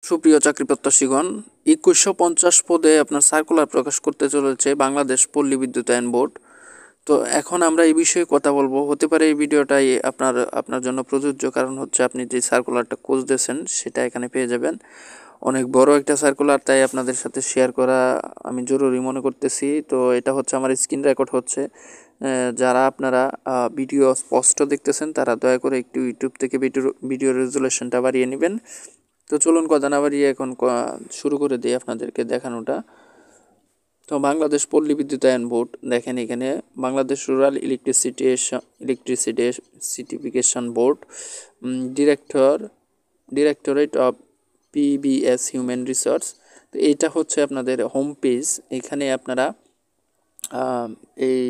সুপ্রিয় চাকরি প্রত্যাশীগণ, 2150 পদে আপনার সার্কুলার প্রকাশ করতে চলেছে বাংলাদেশ পল্লী বিদ্যুতায়ন বোর্ড। তো এখন আমরা এই বিষয়ে কথা বলবো। হতে পারে এই ভিডিওটাই আপনার জন্য প্রযোজ্য, কারণ হচ্ছে আপনি যে সার্কুলারটা খুঁজতেছেন সেটা এখানে পেয়ে যাবেন। অনেক বড় একটা সার্কুলার, তাই আপনাদের সাথে শেয়ার করা আমি জরুরি মনে করতেছি। তো এটা হচ্ছে আমার স্ক্রিন রেকর্ড হচ্ছে। যারা আপনারা ভিডিও স্পষ্ট দেখতেছেন তারা দয়া করে একটু ইউটিউব থেকে ভিডিও রেজুলেশনটা বাড়িয়ে নেবেন। তো চলুন কথা না বাড়িয়ে এখন শুরু করে দিই আপনাদেরকে দেখানোটা। তো বাংলাদেশ পল্লী বিদ্যুতায়ন বোর্ড, দেখেন এখানে Bangladesh rural electrification board, directorate of PBS human resource. তো এইটা হচ্ছে আপনাদের হোম পেজ। এখানে আপনারা এই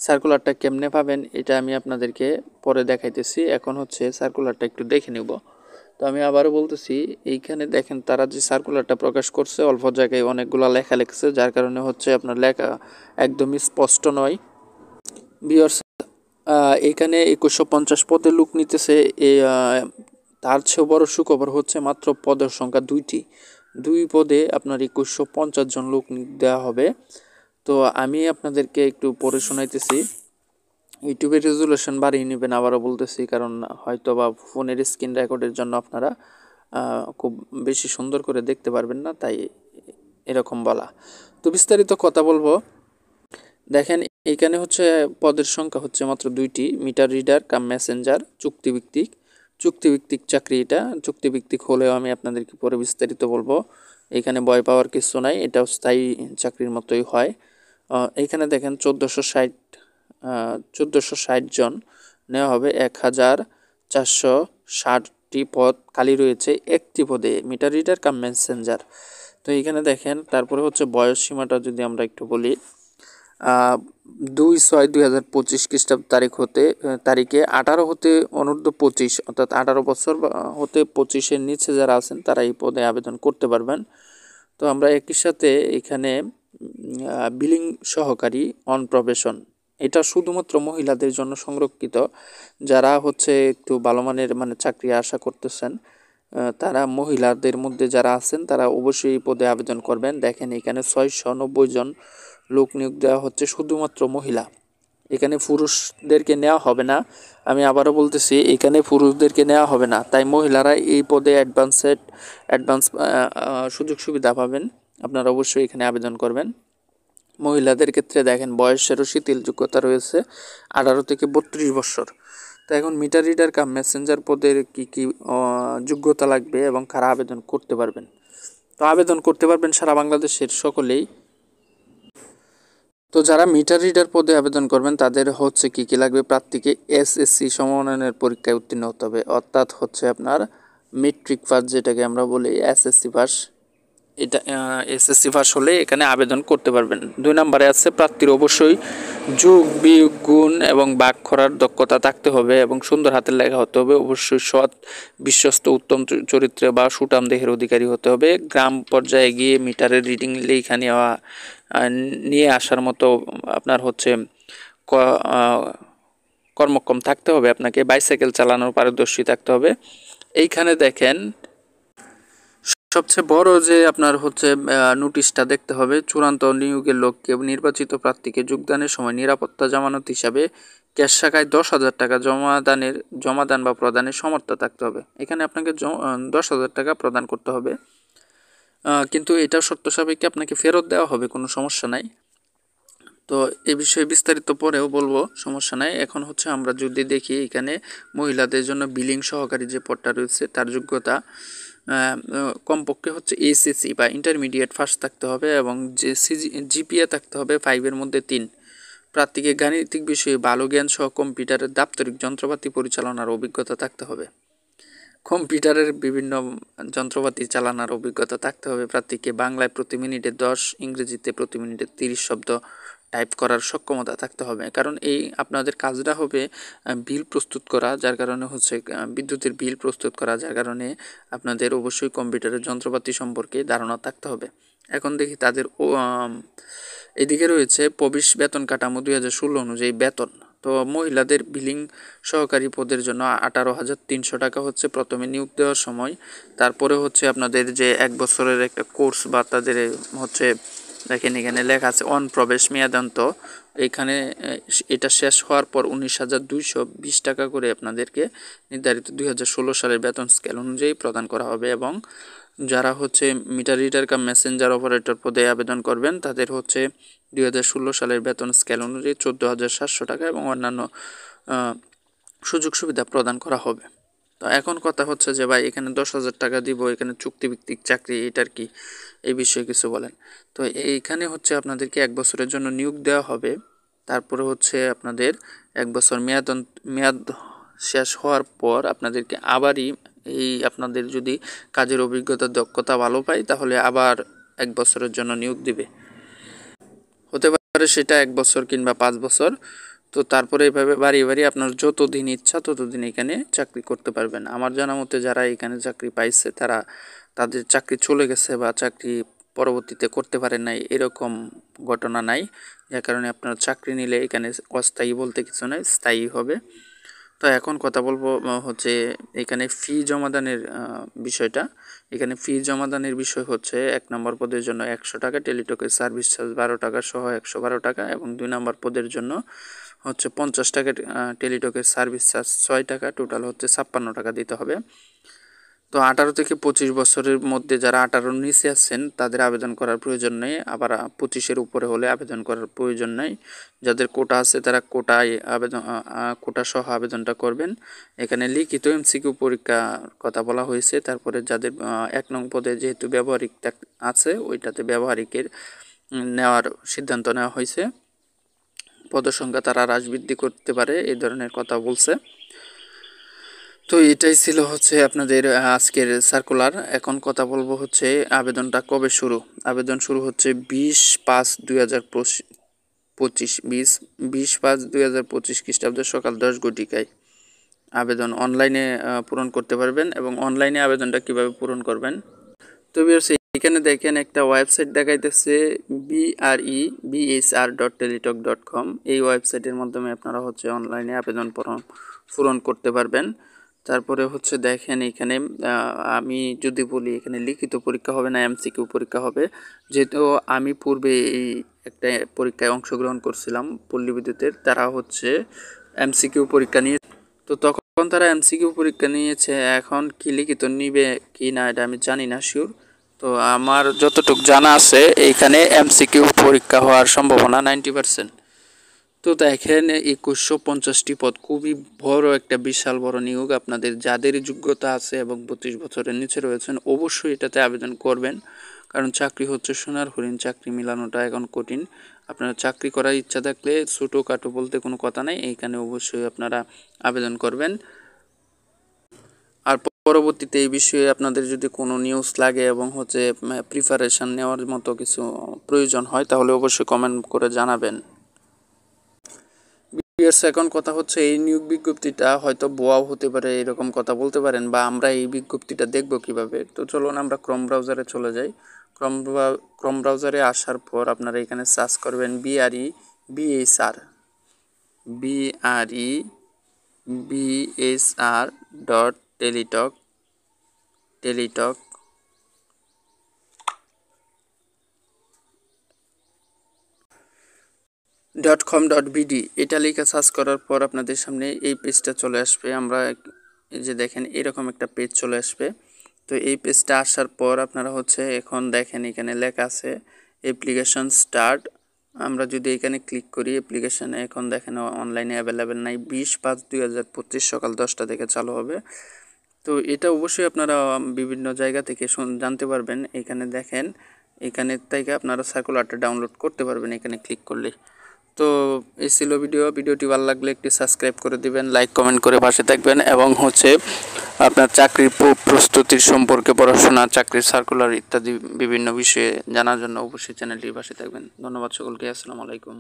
সার্কুলারটা কেমনে পাবেন এটা আমি আপনাদেরকে পরে দেখাইতেছি। এখন হচ্ছে সার্কুলারটা একটু দেখে নেব। তো আমি আবারও বলতেছি, এইখানে দেখেন তারা যে সার্কুলারটা প্রকাশ করছে অল্প জায়গায় অনেকগুলো লেখা লিখছে, যার কারণে হচ্ছে আপনার লেখা একদমই স্পষ্ট নয়। ভিউয়ার্স, এখানে 2150 পদে লোক নিতেছে। তার চেয়েও বড় সুখবর হচ্ছে মাত্র পদের সংখ্যা দুই পদে আপনার 2150 জন লোক দেওয়া হবে। তো আমি আপনাদেরকে একটু পড়ে শোনাইতেছি। ইউটিউবের রেজুলেশন বাড়িয়ে নেবেন, আবারও বলতেছি, কারণ হয়তো বা ফোনের স্ক্রিন রেকর্ডের জন্য আপনারা খুব বেশি সুন্দর করে দেখতে পারবেন না, তাই এরকম বলা। তো বিস্তারিত কথা বলবো। দেখেন এখানে হচ্ছে পদের সংখ্যা হচ্ছে মাত্র 2টি, মিটার রিডার কাম মেসেঞ্জার, চুক্তিভিত্তিক চাকরি। এটা চুক্তিভিত্তিক হলেও আমি আপনাদেরকে পরে বিস্তারিত বলবো। এখানে ভয় পাওয়ার কিছু নাই, এটাও স্থায়ী চাকরির মতোই হয়। এইখানে দেখেন 1460 জন নেওয়া হবে। 1460টি পদ খালি রয়েছে একটি পদে, মিটার রিডার কাম মেসেঞ্জার। তো এইখানে দেখেন, তারপরে হচ্ছে বয়স সীমাটা যদি আমরা একটু বলি, 2/6/2025 খ্রিস্টাব্দ তারিখে 18 হতে অনূর্ধ্ব 25, অর্থাৎ 18 বছর হতে 25-এর নিচে যারা আছেন তারা এই পদে আবেদন করতে পারবেন। তো আমরা একই সাথে এখানে বিলিং সহকারী অন প্রবেশন, এটা শুধুমাত্র মহিলাদের জন্য সংরক্ষিত। যারা হচ্ছে একটু ভালো মানের চাকরি আশা করতেছেন, তারা মহিলাদের মধ্যে যারা আছেন তারা অবশ্যই এই পদে আবেদন করবেন। দেখেন এখানে 690 জন লোক নিয়োগ দেওয়া হচ্ছে, শুধুমাত্র মহিলা। এখানে পুরুষদেরকে নেওয়া হবে না। আমি আবারও বলতেছি, এখানে পুরুষদেরকে নেওয়া হবে না, তাই মহিলারা এই পদে অ্যাডভান্স সুযোগ সুবিধা পাবেন। আপনারা অবশ্যই এখানে আবেদন করবেন। মহিলাদের ক্ষেত্রে দেখেন বয়সেরও শিথিল যোগ্যতা রয়েছে, 18 থেকে 32 বছর। তো এখন মিটার রিডার কাম মেসেঞ্জার পদের কি যোগ্যতা লাগবে এবং কারা আবেদন করতে পারবেন। তো আবেদন করতে পারবেন সারা বাংলাদেশের সকলেই। তো যারা মিটার রিডার পদে আবেদন করবেন তাদের হচ্ছে কি লাগবে, প্রার্থীকে এসএসসি সমমানের পরীক্ষায় উত্তীর্ণ হতে হবে, অর্থাৎ হচ্ছে আপনার মেট্রিক পাস, যেটাকে আমরা বলি এসএসসি পাস। এটা এসএসসি পাস হলে এখানে আবেদন করতে পারবেন। 2 নম্বরে আছে প্রার্থীর অবশ্যই যোগ বিয়োগ গুণ এবং ভাগ করার দক্ষতা থাকতে হবে এবং সুন্দর হাতের লেখা হতে হবে। অবশ্যই সৎ, বিশ্বস্ত, উত্তম চরিত্রে বা সুঠাম দেহের অধিকারী হতে হবে। গ্রাম পর্যায়ে গিয়ে মিটারের রিডিং লেখা নিয়ে আসার মতো আপনার হচ্ছে কর্মক্ষম থাকতে হবে। আপনাকে বাইসাইকেল চালানোর পারদর্শী থাকতে হবে। এইখানে দেখেন সবচেয়ে বড় যে আপনার হচ্ছে নোটিশটা দেখতে হবে, চূড়ান্ত নিয়োগের লক্ষ্যে নির্বাচিত প্রার্থীকে যোগদানের সময় নিরাপত্তা জামানত হিসাবে ক্যাশ শাখায় 10,000 টাকা জমাদান বা প্রদানের সমর্থ থাকতে হবে। এখানে আপনাকে 10,000 টাকা প্রদান করতে হবে, কিন্তু এটাও শর্ত সাপেক্ষে আপনাকে ফেরত দেওয়া হবে, কোনো সমস্যা নাই। তো এই বিষয়ে বিস্তারিত পরেও বলবো, সমস্যা নাই। এখন হচ্ছে আমরা যদি দেখি, এখানে মহিলাদের জন্য বিলিং সহকারী যে পদটা রয়েছে তার যোগ্যতা কমপক্ষে হচ্ছে এইচএসসি বা ইন্টারমিডিয়েট ফার্স্ট থাকতে হবে এবং যে জিপিএ থাকতে হবে 5-এর মধ্যে 3। প্রার্থীকে গাণিতিক বিষয়ে ভালো জ্ঞান সহ কম্পিউটারের দাপ্তরিক যন্ত্রপাতি পরিচালনার অভিজ্ঞতা থাকতে হবে। কম্পিউটারের বিভিন্ন যন্ত্রপাতি চালানোর অভিজ্ঞতা থাকতে হবে। প্রার্থীকে বাংলায় প্রতি মিনিটে 10, ইংরেজিতে প্রতি মিনিটে 30 শব্দ টাইপ করার সক্ষমতা থাকতে হবে। কারণ এই আপনাদের কাজটা হবে বিল প্রস্তুত করা, যার কারণে হচ্ছে বিদ্যুতের বিল প্রস্তুত করা, যার কারণে আপনাদের অবশ্যই কম্পিউটারের যন্ত্রপাতি সম্পর্কে ধারণা থাকতে হবে। এখন দেখি তাদের এদিকে রয়েছে প্রবেশ বেতন কাঠামো 2016 অনুযায়ী বেতন। তো তো মহিলাদের বিলিং সহকারী পদের জন্য 18,300 টাকা হচ্ছে প্রথমে নিয়োগ দেওয়ার সময়। তারপরে হচ্ছে আপনাদের যে 1 বছরের একটা কোর্স বা তাদের হচ্ছে দেখেন এখানে লেখা আছে প্রবেশ মেয়াদান্ত, এখানে এটা শেষ হওয়ার পর 19,220 টাকা করে আপনাদেরকে নির্ধারিত 2016 সালের বেতন স্কেল অনুযায়ী প্রদান করা হবে। এবং যারা হচ্ছে meter reader cum Messenger operator পদে আবেদন করবেন তাদের হচ্ছে 2016 সালের বেতন স্কেল অনুযায়ী 14,700 টাকা এবং অন্যান্য সুযোগ সুবিধা প্রদান করা হবে। তো এখন কথা হচ্ছে যে ভাই এখানে 10,000 টাকা দিব, এখানে চুক্তিভিত্তিক চাকরি, এটার কি এই বিষয়ে কিছু বলেন। তো এইখানে হচ্ছে আপনাদেরকে 1 বছরের জন্য নিয়োগ দেওয়া হবে। তারপরে হচ্ছে আপনাদের 1 বছর মেয়াদ শেষ হওয়ার পর আপনাদেরকে আবারই আপনাদের যদি কাজের অভিজ্ঞতা দক্ষতা ভালো পায় তাহলে আবার 1 বছরের জন্য নিয়োগ দিবে, হতে পারে সেটা 1 বছর কিংবা 5 বছর। তো তারপরে এইভাবে বাড়িয়ে আপনার যতদিন ইচ্ছা ততদিন এখানে চাকরি করতে পারবেন। আমার জানা মতে যারা এখানে চাকরি পাইছে তাদের চাকরি চলে গেছে বা চাকরি পরবর্তীতে করতে পারেন নাই এরকম ঘটনা নাই, যার কারণে আপনার চাকরি নিলে এখানে অস্থায়ী বলতে কিছু নাই, স্থায়ী হবে। তো এখন কথা বলবো হচ্ছে এখানে ফি জমাদানের বিষয়টা। এখানে ফি জমাদানের বিষয় হচ্ছে 1 নম্বর পদের জন্য 100 টাকা, টেলিটকের সার্ভিস চার্জ 12 টাকা সহ 112 টাকা, এবং 2 নম্বর পদের জন্য হচ্ছে 50 টাকা, টেলিটকের সার্ভিস চার্জ 6 টাকা, টোটাল হচ্ছে 56 টাকা দিতে হবে। তো 18 থেকে 25 বছরের মধ্যে যারা 18-র নিচে আছেন তাদের আবেদন করার প্রয়োজন নেই, আবার 25-এর উপরে হলে আবেদন করার প্রয়োজন নেই। যাদের কোটা আছে তারা কোটা সহ আবেদনটা করবেন। এখানে লিখিত এমসিকিউ পরীক্ষার কথা বলা হয়েছে। তারপরে যাদের 1 নং পদে যেহেতু ব্যবহারিক আছে ওইটাতে ব্যবহারিকের নেওয়ার সিদ্ধান্ত নেওয়া হয়েছে। পদসংখ্যা তারা হ্রাস বৃদ্ধি করতে পারে এই ধরনের কথা বলছে। তো এটাই ছিল হচ্ছে আপনাদের আজকের সার্কুলার। এখন কথা বলবো হচ্ছে আবেদনটা কবে শুরু। আবেদন শুরু হচ্ছে 20/5/2025 20/5/2025 খ্রিস্টাব্দে সকাল 10 ঘটিকায় আবেদন অনলাইনে পূরণ করতে পারবেন। এবং অনলাইনে আবেদনটা কিভাবে পূরণ করবেন, তো এখানে দেখেন একটা ওয়েবসাইট দেখাইতেছে BREBHR.teletalk.com। এই ওয়েবসাইটের মাধ্যমে আপনারা হচ্ছে অনলাইনে আবেদন পূরণ করতে পারবেন। তারপরে হচ্ছে দেখেন এখানে আমি যদি বলি এখানে লিখিত পরীক্ষা হবে না, এমসিকিউ পরীক্ষা হবে। যেহেতু আমি পূর্বে এই একটা পরীক্ষায় অংশগ্রহণ করছিলাম পল্লী বিদ্যুতের, তারা হচ্ছে এমসিকিউ পরীক্ষা নিয়ে, তো তখন তারা এমসিকিউ পরীক্ষা নিয়েছে। এখন কি লিখিত নিবে কি না এটা আমি জানি না শিওর। তো আমার যতটুকু জানা আছে এইখানে এমসিকিউ পরীক্ষা হওয়ার সম্ভাবনা 90%। তো দেখেন 2150টি পদ, খুবই বড় একটা বিশাল বড় নিয়োগ। আপনাদের যাদের যোগ্যতা আছে এবং 25 বছরের নিচে রয়েছেন অবশ্যই এটাতে আবেদন করবেন, কারণ চাকরি হচ্ছে সোনার হরিণ, চাকরি মিলানোটা এখন কঠিন। আপনারা চাকরি করার ইচ্ছা থাকলে ছোটোখাটো বলতে কোনো কথা নাই, এইখানে অবশ্যই আপনারা আবেদন করবেন। আর পরবর্তীতে এই বিষয়ে আপনাদের যদি কোনো নিউজ লাগে এবং হচ্ছে প্রিপারেশন নেওয়ার মতো কিছু প্রয়োজন হয় তাহলে অবশ্যই কমেন্ট করে জানাবেন। এখন কথা হচ্ছে এই নিয়োগ বিজ্ঞপ্তিটা হয়তো ভুয়াও হতে পারে, এরকম কথা বলতে পারেন, বা আমরা এই বিজ্ঞপ্তিটা দেখব কিভাবে। তো চলুন আমরা ক্রোম ব্রাউজারে চলে যাই। ক্রোম ব্রাউজারে আসার পর আপনারা এখানে সার্চ করবেন BREBHR.teletalk.com.bd এটা লিখে সার্চ করার পর আপনাদের সামনে এই পেজটা চলে আসবে। আমরা এই যে দেখেন এরকম একটা পেজ চলে আসবে। তো এই পেজটা আসার পর আপনারা হচ্ছে এখন দেখেন এখানে লেখা আছে অ্যাপ্লিকেশন স্টার্ট। আমরা যদি এখানে ক্লিক করি অ্যাপ্লিকেশনে এখন দেখেন অনলাইনে অ্যাভেলেবেল নাই, 20/5/2025 সকাল 10টা থেকে চালু হবে। তো এটা অবশ্যই আপনারা বিভিন্ন জায়গা থেকে জানতে পারবেন। এখানে দেখেন এখানে থেকে আপনারা সার্কুলারটা ডাউনলোড করতে পারবেন এখানে ক্লিক করলে। তো এই ছিল ভিডিওটি ভালো লাগলে একটি সাবস্ক্রাইব করে দিবেন, লাইক কমেন্ট করে পাশে থাকবেন, এবং হচ্ছে আপনার চাকরির প্রস্তুতির সম্পর্কে পড়াশোনা, চাকরির সার্কুলার ইত্যাদি বিভিন্ন বিষয়ে জানার জন্য অবশ্যই চ্যানেলটির পাশে থাকবেন। ধন্যবাদ সকলকে, আসসালামু আলাইকুম।